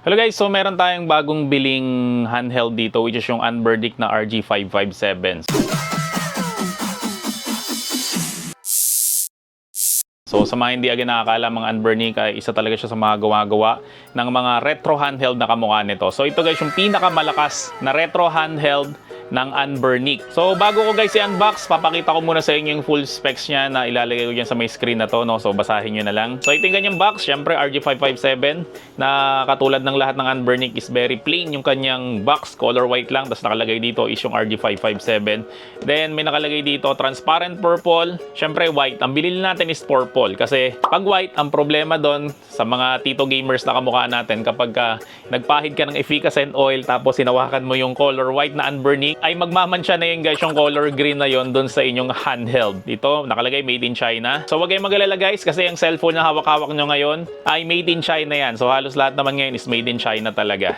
Hello guys, so meron tayong bagong biling handheld dito which is yung Anbernic na RG557. So sa mga hindi agad nakakala, mga Anbernic ay isa talaga siya sa mga gawa-gawa ng mga retro handheld na kamukha nito. So ito guys yung pinakamalakas na retro handheld ng Anbernic. So bago ko guys i-unbox, papakita ko muna sa inyo yung full specs niya na ilalagay ko dyan sa may screen na to, no? So basahin nyo na lang. So ito yung kanyang box, syempre RG557 na katulad ng lahat ng Anbernic is very plain yung kanyang box, color white lang, tapos nakalagay dito is yung RG557. Then may nakalagay dito transparent purple, syempre white. Ang bilhin natin is purple kasi pag white, ang problema doon sa mga tito gamers na kamukha natin kapag nagpahid ka ng efficacent oil tapos hinawakan mo yung color white na Anbernic, ay magmamansya na yun guys yung color green na yun doon sa inyong handheld. Ito nakalagay made in China. So wag kayong mag-alala guys kasi yung cellphone na hawak-hawak nyo ngayon ay made in China yan. So halos lahat naman ngayon is made in China talaga.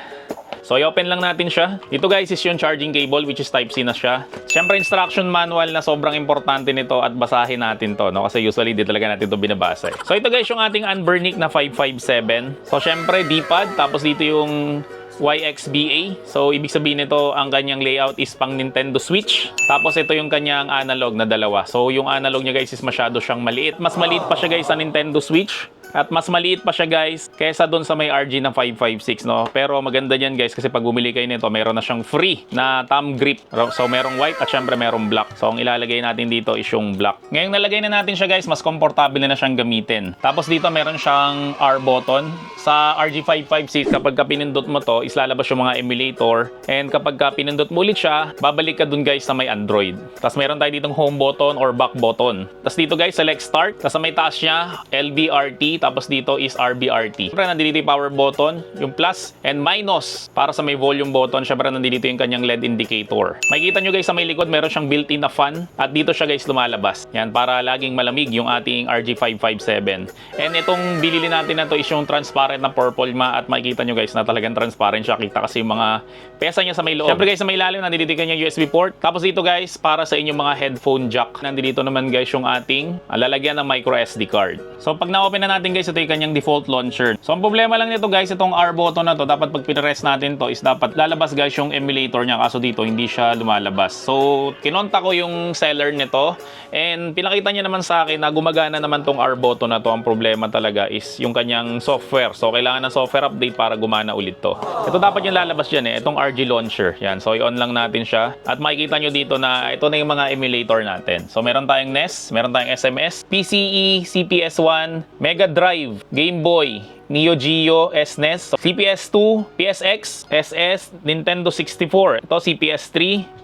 So i-open lang natin siya. Ito guys is yung charging cable which is Type-C na siya. Siyempre instruction manual na sobrang importante nito at basahin natin to, no? Kasi usually di talaga natin to binabasa. So ito guys yung ating Anbernic na 557. So siyempre D-pad, tapos dito yung YXBA. So ibig sabihin nito ang kanyang layout is pang Nintendo Switch. Tapos ito yung kanyang analog na dalawa. So yung analog niya guys is masyado siyang maliit. Mas maliit pa siya guys sa Nintendo Switch. At mas maliit pa siya guys kaysa doon sa may RG na 556, no? Pero maganda niyan guys kasi pag bumili kayo nito, meron na siyang free na thumb grip. So merong white at syempre merong black. So ang ilalagay natin dito is yung black. Ngayong nalagay na natin siya guys, mas komportable na siyang gamitin. Tapos dito meron siyang R button. Sa RG556 kapag pinindot mo to, is lalabas yung mga emulator. And kapag pinindot mo ulit siya, babalik ka dun guys sa may Android. Tapos meron tayo ditong home button or back button. Tapos dito guys, select start. Tapos sa may taas niya, LBRT. Tapos dito is RBRT. Siyempre nandito yung power button, yung plus and minus para sa may volume button. Siyempre nandito yung kanyang LED indicator. Makikita nyo guys sa may likod, meron siyang built-in na fan. At dito siya guys lumalabas. Yan, para laging malamig yung ating RG557. And itong bilili natin na to is yung transparent na purple at makikita nyo guys na talagang transparent siya. Kita kasi yung mga pesa niya sa may loob. Siyempre guys sa may ilalim, nandito yung kanyang USB port. Tapos dito guys, para sa inyong mga headphone jack. Nandito naman guys yung ating lalagyan ng micro SD card. So pag na-open na natin guys, ito yung kanyang default launcher. So ang problema lang nito guys, itong R button na to, dapat pag pinress natin to is dapat lalabas guys yung emulator niya, kaso dito hindi siya lumalabas. So kinonta ko yung seller nito and pinakita niya naman sa akin na gumagana naman tong R button na to. Ang problema talaga is yung kanyang software. So kailangan ng software update para gumana ulit to. Ito dapat yung lalabas dyan itong RG launcher. Yan, so i-on lang natin siya at makikita nyo dito na ito na yung mga emulator natin. So meron tayong NES, meron tayong SMS, PCE, CPS1, Mega Drive, Game Boy, Neo Geo, SNES, CPS2, PSX, SS, Nintendo 64. Ito CPS3,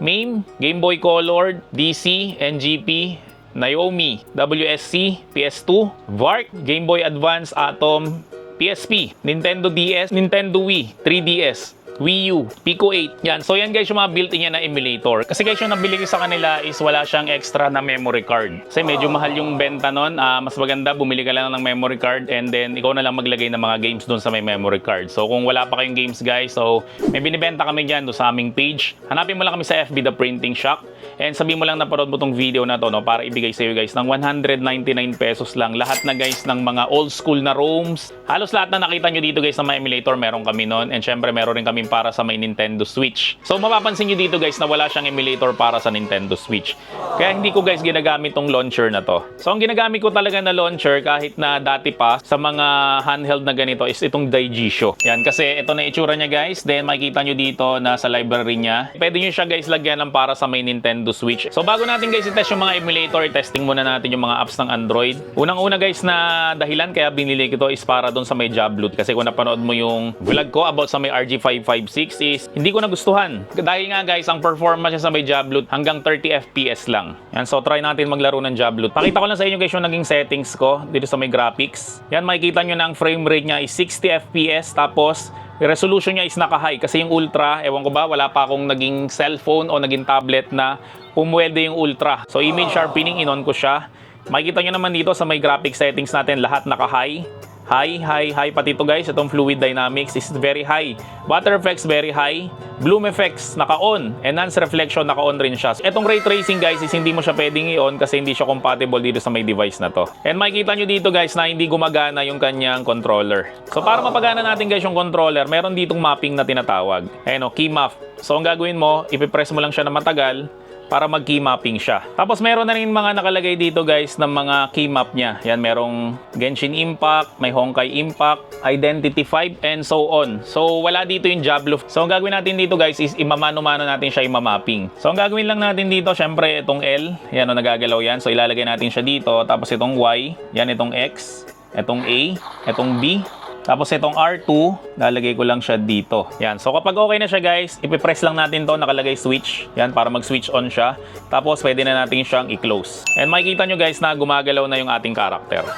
MAME, Game Boy Color, DC, NGP, Naomi, WSC, PS2, VARC, Game Boy Advance, Atom, PSP, Nintendo DS, Nintendo Wii, 3DS, Wii U, Pico 8. Yan. So yan guys yung mga built-in niya na emulator. Kasi guys yung nabili ko sa kanila is wala siyang extra na memory card. Kasi medyo mahal yung benta nun. Mas maganda bumili ka lang ng memory card and then ikaw na lang maglagay ng mga games doon sa may memory card. So kung wala pa kayong games guys, so may binibenta kami dyan doon sa aming page. Hanapin mo lang kami sa FB The Printing Shop. And sabihin mo lang na parod mo tong video na to, no, para ibigay sa iyo guys ng 199 pesos lang. Lahat na guys ng mga old school na ROMs. Halos lahat na nakita nyo dito guys na mga emulator meron kami nun. And syempre meron rin kami para sa may Nintendo Switch. So mapapansin nyo dito guys na wala siyang emulator para sa Nintendo Switch. Kaya hindi ko guys ginagamit tong launcher na to. So ang ginagamit ko talaga na launcher kahit na dati pa sa mga handheld na ganito is itong Daijisho. Yan, kasi ito na itsura niya guys. Then makikita nyo dito na sa library niya. Pwede nyo siya guys lagyan ng para sa may Nintendo Switch. So bago natin guys i-test yung mga emulator, testing muna natin yung mga apps ng Android. Unang-una guys na dahilan kaya binili ko to is para doon sa may Jabloot. Kasi kung napanood mo yung vlog ko about sa may RG556 is hindi ko nagustuhan. Dahil nga guys, ang performance niya sa may Jabloot hanggang 30 FPS lang. Yan, so try natin maglaro ng Jabloot. Pakita ko lang sa inyo guys yung naging settings ko dito sa may graphics. Yan, makikita nyo na ang frame rate niya is 60 FPS tapos resolution niya is naka-high kasi yung ultra, ewan ko ba, wala pa akong naging cellphone o naging tablet na pumwede yung ultra. So image sharpening, inon ko siya. Makikita nyo naman dito sa may graphic settings natin, lahat naka-high. High, high, high. Pati ito guys, itong fluid dynamics is very high. Water effects, very high. Bloom effects, naka-on. Enhanced reflection, naka-on rin siya. Itong ray tracing guys is hindi mo siya pwedeng i-on kasi hindi siya compatible dito sa may device na to. And makikita nyo dito guys na hindi gumagana yung kanyang controller. So para mapagana natin guys yung controller, meron ditong mapping na tinatawag. Ayan o, key map. So ang gagawin mo, ipipress mo lang siya na matagal para mag-key mapping siya. Tapos meron na rin mga nakalagay dito guys ng mga key map niya. Yan, merong Genshin Impact, may Honkai Impact, Identity 5, and so on. So wala dito yung Diablo. So ang gagawin natin dito guys is imamano-mano natin siya imamapping. So ang gagawin lang natin dito, syempre itong L, yan o, nagagalaw yan. So ilalagay natin siya dito. Tapos itong Y, yan itong X, itong A, itong B. Tapos itong R2, lalagay ko lang siya dito. Yan. So kapag okay na siya guys, ipipress lang natin to, nakalagay switch. Yan, para mag-switch on siya. Tapos pwede na natin siyang i-close. And makikita nyo guys na gumagalaw na yung ating character.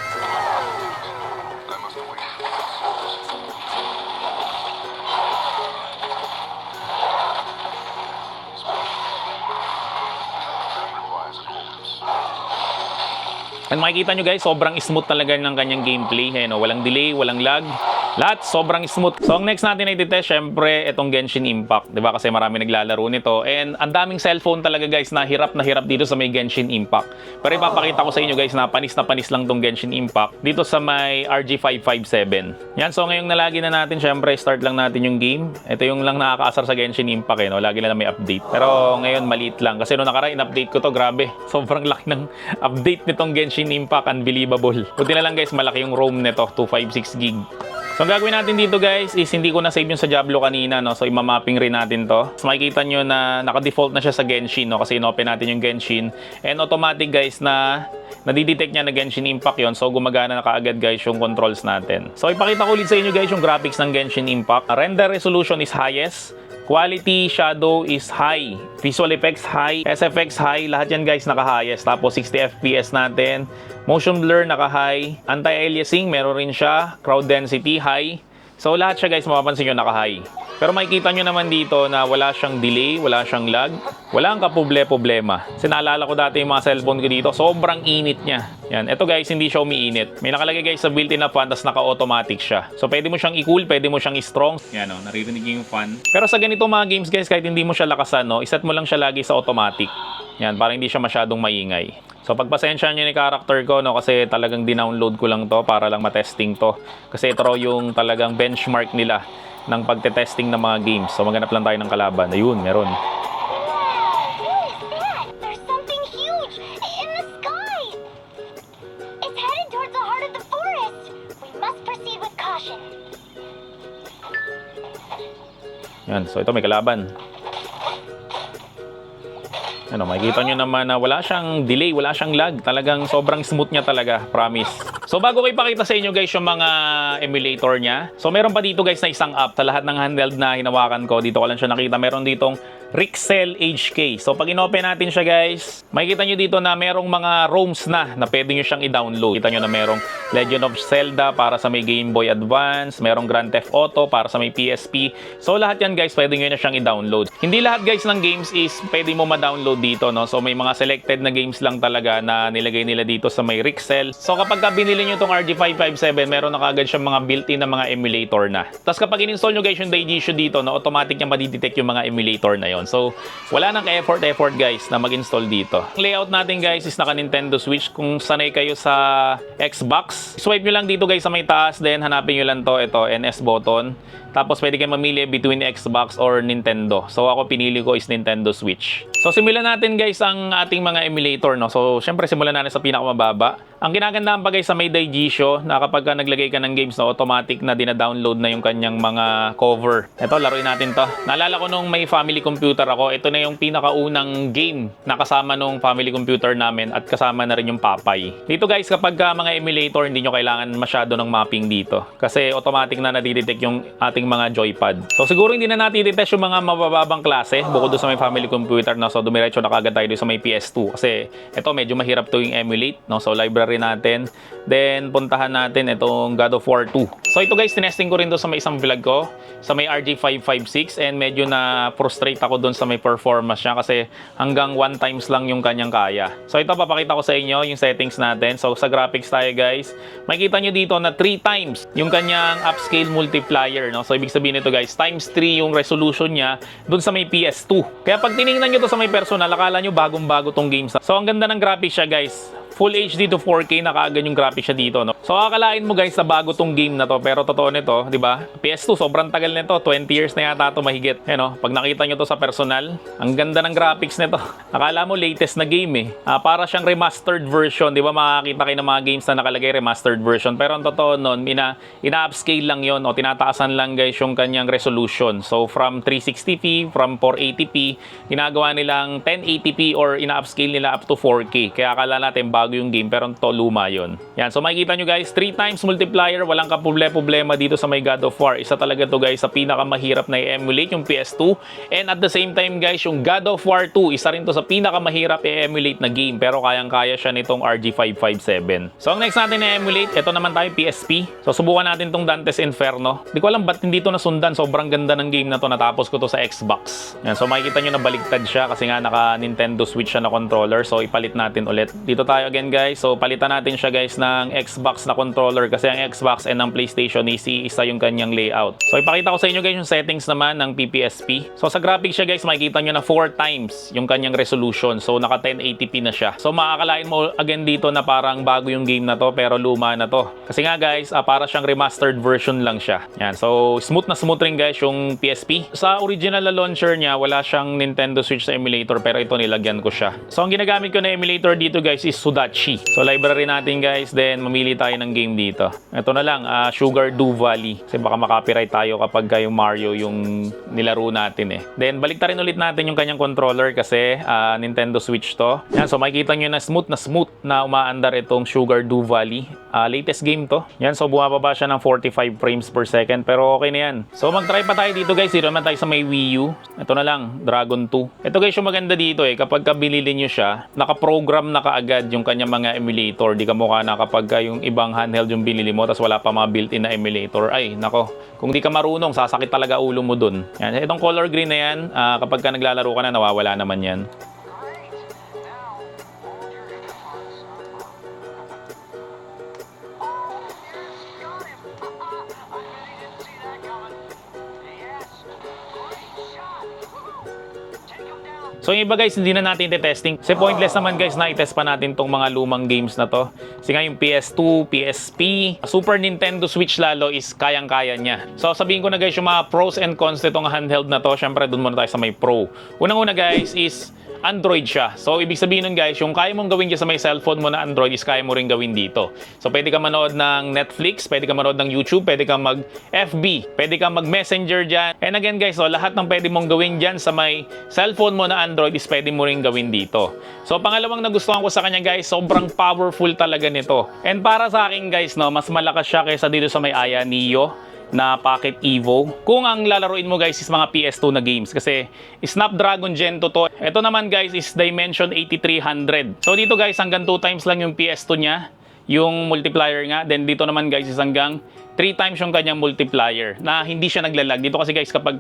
And makikita nyo guys, sobrang smooth talaga ng kanyang gameplay. Ayan, walang delay, walang lag. Lahat sobrang smooth. So ang next natin ay titest, syempre, itong Genshin Impact. Diba? Kasi marami naglalaro nito. And ang daming cellphone talaga guys na hirap dito sa may Genshin Impact. Pero ipapakita ko sa inyo guys na panis lang tong Genshin Impact dito sa may RG557. Yan, so ngayong nalagi na natin, syempre, start lang natin yung game. Ito yung lang nakakaasar sa Genshin Impact. No? Lagi na may update. Pero ngayon maliit lang. Kasi nung nakaraan, in-update ko to, grabe. Sobrang laki ng update nitong Genshin Impact, unbelievable. Buti na lang guys, malaki yung ROM nito, 256 gig. So ang gagawin natin dito guys is hindi ko na save yung sa Diablo kanina, no? So imamapping rin natin to. So makikita nyo na naka-default na siya sa Genshin, no? Kasi inopen natin yung Genshin. And automatic guys na nadidetect niya na Genshin Impact yon. So gumagana na kaagad guys yung controls natin. So ipakita ko ulit sa inyo guys yung graphics ng Genshin Impact. Render resolution is highest. Quality shadow is high. Visual effects high. SFX high. Lahat yan guys naka-highest. Tapos 60 FPS natin. Motion blur naka-high. Anti-aliasing meron rin siya. Crowd density high. So lahat siya guys mapapansin nyo naka-high. Pero makikita nyo naman dito na wala siyang delay, wala siyang lag, wala ang kaproblema. Kasi naalala ko dati yung mga cellphone ko dito, sobrang init niya. Yan, ito guys, hindi siya umiinit. May nakalagay guys sa built-in na fan, tas naka-automatic siya. So pwede mo siyang i-cool, pwede mo siyang i-strong. Yan o, naririnig yung fan. Pero sa ganito mga games guys, kahit hindi mo siya lakasan, no, iset mo lang siya lagi sa automatic. Yan, para hindi siya masyadong maingay. So pagpasensya nyo ni character ko, no, kasi talagang dinownload ko lang to para lang matesting to. Kasi ito raw yung talagang benchmark nila ng pagte-testing ng mga games. So maghanap lang tayo ng kalaban. Ayun, meron. There's something huge in the sky. It's headed towards the heart of the forest. We must proceed with caution. Yan, so ito may kalaban. Ano, makikita nyo naman na wala siyang delay, wala siyang lag. Talagang sobrang smooth niya talaga, promise. So bago ko ipakita sa inyo guys yung mga emulator niya. So meron pa dito guys na isang app sa lahat ng handheld na hinawakan ko. Dito ko lang siya nakita. Meron ditong Rixel HK. So pag inopen natin siya guys, makikita nyo dito na merong mga ROMs na pwede nyo siyang i-download. Kita nyo na merong Legend of Zelda para sa may Game Boy Advance, merong Grand Theft Auto para sa may PSP. So lahat yan guys, pwede nyo na siyang i-download. Hindi lahat guys ng games is pwede mo ma-download dito, no? So may mga selected na games lang talaga na nilagay nila dito sa may Rixel. So kapag binili nyo itong RG557, meron na kagad siyang mga built-in na mga emulator na. Tapos kapag in-install nyo guys yung Daijishu dito, no, automatic niya madidetect yung mga emulator na yon. So wala nang effort guys na mag-install dito. Ang layout natin guys is naka Nintendo Switch. Kung sanay kayo sa Xbox, swipe nyo lang dito guys sa may taas, then hanapin nyo lang to, ito, NS button. Tapos pwede kayo mamili between Xbox or Nintendo. So ako pinili ko is Nintendo Switch. So simulan natin guys ang ating mga emulator, no. So syempre simulan natin sa pinakamababa. Ang ginagandahan pa guys sa may Daijishu na kapag naglagay ka ng games, no, automatic na dina-download na yung kanyang mga cover. Ito, laruin natin to. Naalala ko nung may family computer ako, ito na yung pinakaunang game na kasama nung family computer namin at kasama na rin yung Papay. Dito guys, kapag mga emulator, hindi nyo kailangan masyado ng mapping dito. Kasi automatic na nadidetect yung ating mga joypad. So siguro hindi na natin i-test yung mga mabababang klase bukod doon sa may family computer, no. So dumiretso na kagad tayo doon sa may PS2 kasi ito medyo mahirap to yung emulate, no. So library natin, then puntahan natin itong God of War 2. So ito guys, tinesting ko rin doon sa may isang vlog ko, sa may RG556, and medyo na frustrate ako doon sa may performance niya kasi hanggang 1 times lang yung kanyang kaya. So ito, papakita ko sa inyo yung settings natin. So sa graphics tayo guys, makikita nyo dito na 3 times yung kanyang upscale multiplier, no? So ibig sabihin nito guys, times 3 yung resolution niya doon sa may PS2. Kaya pag tinignan nyo to sa may personal, akala nyo bagong-bago tong games. So ang ganda ng graphics siya guys. Full HD to 4K na kaagad yung graphics siya dito, no? So akalain mo guys na bago tong game na to, pero totoo nito, 'di ba? PS2 sobrang tagal nito, 20 years na yata to mahigit. No? Pag nakita nyo to sa personal, ang ganda ng graphics nito. Akala mo latest na game para siyang remastered version, 'di ba? Makakita kayo ng mga games na nakalagay remastered version, pero ang totoo noon, ina-upscale lang 'yon o tinataasan lang guys yung kanyang resolution. So from 360p, from 480p, ginagawa nilang 1080p or ina-upscale nila up to 4K. Kaya akala natin bago yung game, pero to luma yun. Yan, so makikita nyo guys, 3 times multiplier, walang kaproblema dito sa may God of War. Isa talaga to guys sa pinakamahirap na i-emulate yung PS2, and at the same time guys, yung God of War 2, isa rin to sa pinakamahirap i-emulate na game, pero kayang-kaya siya nitong RG557. So ang next natin na-emulate, ito naman tayo PSP. So subukan natin tong Dante's Inferno. Di ko alam ba't hindi to nasundan, sobrang ganda ng game na to, natapos ko to sa Xbox. Yan, so makikita nyo na baligtad siya kasi nga naka Nintendo Switch siya na controller, so ipalit natin ulit. Dito tayo again guys, so palitan natin siya guys ng Xbox na controller kasi ang Xbox and ang PlayStation isa yung kanyang layout. So ipakita ko sa inyo guys yung settings naman ng PPSP. So sa graphics siya guys, makikita nyo na 4 times yung kanyang resolution, so naka 1080p na siya. So makakalain mo again dito na parang bago yung game na to, pero luma na to kasi nga guys, para siyang remastered version lang siya. Yan, so smooth na smooth rin guys yung PSP. Sa original na launcher niya, wala siyang Nintendo Switch sa emulator, pero ito nilagyan ko siya. So ang ginagamit ko na emulator dito guys is Sudachi. So library natin guys, then mamili tayo ng game dito. Ito na lang, Sugar Do Valley. Kasi baka makapiright tayo kapag yung Mario yung nilaro natin Then balik rin ulit natin yung kanyang controller kasi Nintendo Switch to. Yan, so makikita nyo na smooth na umaandar itong Sugar Do Valley. Latest game to. Yan, so bumababa siya ng 45 frames per second, pero okay na yan. So mag-try pa tayo dito guys, dito naman tayo sa may Wii U. Ito na lang, Dragon 2. Ito guys yung maganda dito kapag kabili nyo siya, nakaprogram na kaagad yung kanyang mga emulator. Di ka mukha na kapag yung ibang handheld yung binili mo tapos wala pa mga built-in na emulator. Ay, nako. Kung di ka marunong, sasakit talaga ulo mo dun. Yan, itong color green na yan, kapag ka naglalaro ka na, nawawala naman yan. So yung iba guys, hindi na natin i-testing. Kasi pointless naman guys na i-test pa natin tong mga lumang games na to. Kasi nga yung PS2, PSP, Super Nintendo Switch lalo is kayang-kaya niya. So sabihin ko na guys yung mga pros and cons nitong handheld na to. Syempre dun muna tayo sa may pro. Unang-una guys is Android siya. So, ibig sabihin nun guys, yung kaya mong gawin dyan sa may cellphone mo na Android is kaya mo rin gawin dito. So, pwede ka manood ng Netflix, pwede ka manood ng YouTube, pwede ka mag-FB, pwede ka mag-Messenger dyan. And again guys, so, lahat ng pwede mong gawin dyan sa may cellphone mo na Android is pwede mo rin gawin dito. So, pangalawang nagustuhan ko sa kanya guys, sobrang powerful talaga nito. And para sa akin guys, no, mas malakas siya kaysa dito sa may Aya Neo na Pocket Evo. Kung ang lalaruin mo guys is mga PS2 na games kasi Snapdragon Gen 2 to. Ito naman guys is Dimension 8300. So dito guys hanggang 2 times lang yung PS2 niya, yung multiplier nga. Then dito naman guys is hanggang 3 times yung kanyang multiplier na hindi siya naglalag. Dito kasi guys kapag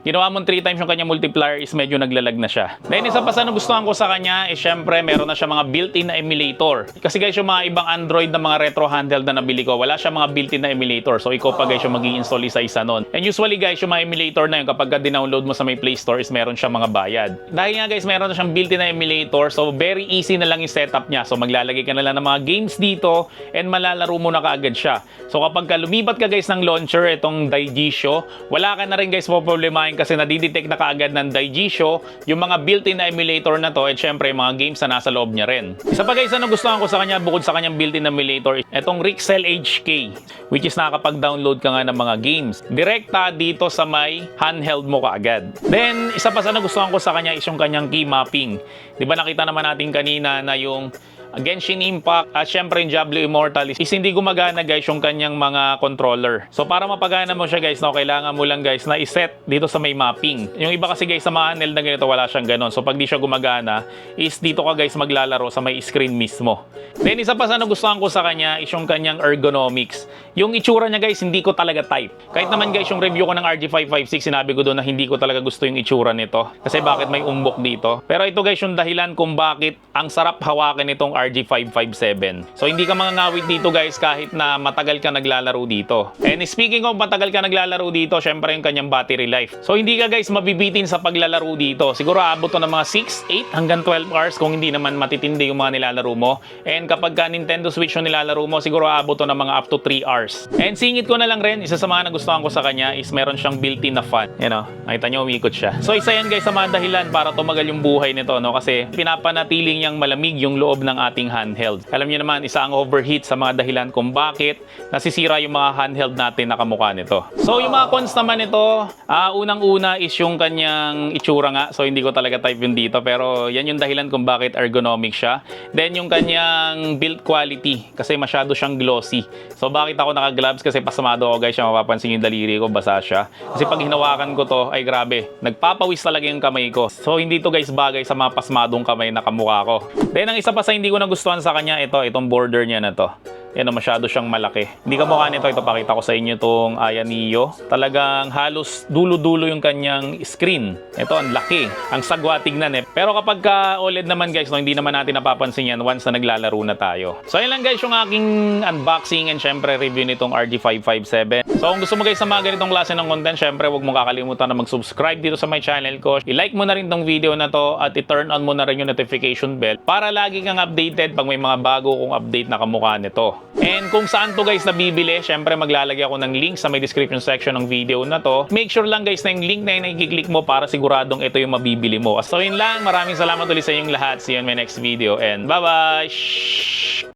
ginawa mo 3 times yung kanyang multiplier is medyo naglalag na siya. Then isa pa sa nagustuhan ko sa kanya is syempre meron na siya mga built-in na emulator. Kasi guys yung mga ibang Android na mga retro handheld na nabili ko, wala siya mga built-in na emulator. So ikaw pa guys yung mag-i-install isa-isa nun. And usually guys yung mga emulator na yun kapag dinownload mo sa may Play Store is meron siya mga bayad. Dahil nga guys meron na siyang built-in na emulator, so very easy na lang yung setup niya. So maglalagay ka na lang ng mga games dito and malalaro mo na kaagad siya. So kapag lumipat ka guys ng launcher, itong Daijisho, wala ka na rin guys poproblemahin kasi nadidetect na kaagad ng Daijisho yung mga built-in na emulator na to at syempre mga games na nasa loob niya rin. Isa pa guys na nagustuhan ko sa kanya bukod sa kanyang built-in emulator, itong Rixel HK, which is nakakapag-download ka nga ng mga games direkta dito sa may handheld mo kaagad. Then isa pa sa nagustuhan ko sa kanya is yung kanyang key mapping. Di ba nakita naman natin kanina na yung Genshin Impact, at syempre yung Diablo Immortal is hindi gumagana guys yung kanyang mga controller. So para mapagana mo siya guys, no, kailangan mo lang guys na iset dito sa may mapping. Yung iba kasi guys sa mga handheld na ganito wala siyang ganon. So pag di siya gumagana is dito ka guys maglalaro sa may screen mismo. Then isa pa sa nagustuhan ko sa kanya is yung kanyang ergonomics. Yung itsura niya guys hindi ko talaga type. Kahit naman guys yung review ko ng RG556 sinabi ko doon na hindi ko talaga gusto yung itsura nito. Kasi bakit may umbok dito. Pero ito guys yung dahilan kung bakit ang sarap hawakin itong RG557. So hindi ka mangangawit dito guys kahit na matagal ka naglalaro dito. And speaking of matagal ka naglalaro dito, syempre yung kanyang battery life. So hindi ka guys mabibitin sa paglalaro dito. Siguro aabot to ng mga 6, 8 hanggang 12 hours kung hindi naman matitindi yung mga nilalaro mo. And kapag ka Nintendo Switch yung nilalaro mo, siguro aabot to ng mga up to 3 hours. And singit ko na lang rin, isa sa mga nagustuhan ko sa kanya is meron siyang built-in na fan. You know, nakita nyo umikot siya. So isa yan guys sa mga dahilan para tumagal yung buhay nito, no? Kasi pinapanatiling niyang malamig yung loob ng ating handheld. Alam niyo naman, isa ang overheat sa mga dahilan kung bakit nasisira yung mga handheld natin na kamukha nito. So yung mga cons naman nito, unang-una is yung kanyang itsura nga. So hindi ko talaga type yun dito, pero yan yung dahilan kung bakit ergonomic siya. Then yung kanyang build quality, kasi masyado siyang glossy. So bakit ako naka-gloves? Kasi pasamado ako guys, yung mapapansin yung daliri ko, basa siya. Kasi pag hinawakan ko to, ay grabe, nagpapawis talaga yung kamay ko. So hindi to guys bagay sa mga pasmadong kamay na kamukha ko. Then ang isa pa sa hindi ko nagustuhan sa kanya, itong border niya na to. Yan, masyado siyang malaki. Hindi kamukha nito. Ito, pakita ko sa inyo itong Aya Neo. Talagang halos dulo-dulo yung kanyang screen. Ito, ang laki. Ang sagwa tignan eh. Pero kapag ka OLED naman guys, no, hindi naman natin napapansin yan once na naglalaro na tayo. So, yun lang guys yung aking unboxing and syempre review nitong RG557. So, kung gusto mo guys sa mga ganitong klase ng content, syempre huwag mong kakalimutan na mag-subscribe dito sa my channel ko. I-like mo na rin tong video na to at i-turn on mo na rin yung notification bell para lagi kang updated pag may mga bago kong update na kamukha nito. And kung saan to guys nabibili, syempre maglalagay ako ng link sa may description section ng video na to. Make sure lang guys na yung link na yun ay i-click mo para siguradong ito yung mabibili mo. So yun lang, maraming salamat ulit sa inyong lahat. See you in my next video and bye-bye!